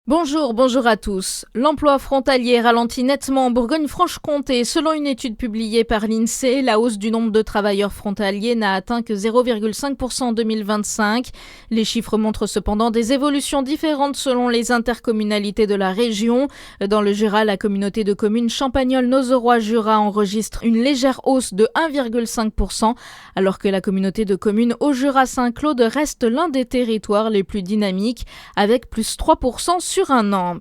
Bonjour à tous. L'emploi frontalier ralentit nettement en Bourgogne-Franche-Comté. Selon une étude publiée par l'INSEE, la hausse du nombre de travailleurs frontaliers n'a atteint que 0,5% en 2025. Les chiffres montrent cependant des évolutions différentes selon les intercommunalités de la région. Dans le Jura, la communauté de communes Champagnole-Nozeroy-Jura enregistre une légère hausse de 1,5%, alors que la communauté de communes Haut-Jura-Saint-Claude reste l'un des territoires les plus dynamiques, avec plus 3% sur un an.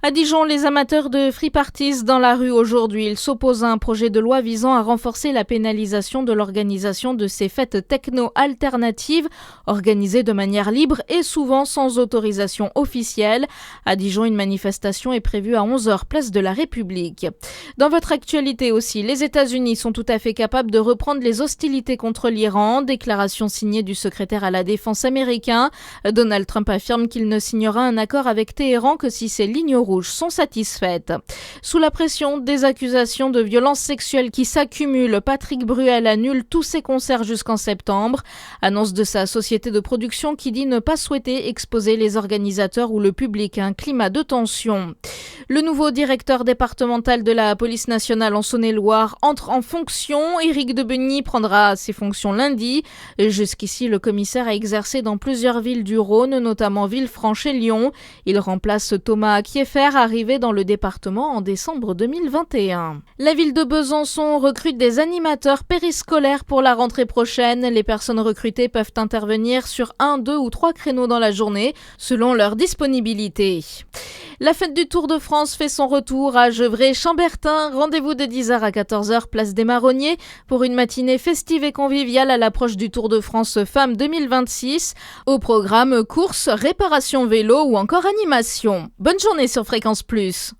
À Dijon, les amateurs de free parties dans la rue aujourd'hui. Ils s'opposent à un projet de loi visant à renforcer la pénalisation de l'organisation de ces fêtes techno-alternatives, organisées de manière libre et souvent sans autorisation officielle. À Dijon, une manifestation est prévue à 11h, place de la République. Dans votre actualité aussi, les États-Unis sont tout à fait capables de reprendre les hostilités contre l'Iran. Déclaration signée du secrétaire à la défense américain. Donald Trump affirme qu'il ne signera un accord avec Téhéran que si ses lignes rouges sont satisfaites. Sous la pression des accusations de violences sexuelles qui s'accumulent, Patrick Bruel annule tous ses concerts jusqu'en septembre. Annonce de sa société de production qui dit ne pas souhaiter exposer les organisateurs ou le public à un climat de tension. Le nouveau directeur départemental de la police nationale en Saône-et-Loire entre en fonction. Éric Debenny prendra ses fonctions lundi. Jusqu'ici, le commissaire a exercé dans plusieurs villes du Rhône, notamment Villefranche et Lyon. Il remplace Thomas Kieffer, arrivé dans le département en décembre 2021. La ville de Besançon recrute des animateurs périscolaires pour la rentrée prochaine. Les personnes recrutées peuvent intervenir sur 1, 2 ou 3 créneaux dans la journée, selon leur disponibilité. La fête du Tour de France fait son retour à Gevrey-Chambertin. Rendez-vous de 10h à 14h, place des Marronniers, pour une matinée festive et conviviale à l'approche du Tour de France Femmes 2026. Au programme course, réparation vélo ou encore animation. Bonne journée sur Fréquence Plus.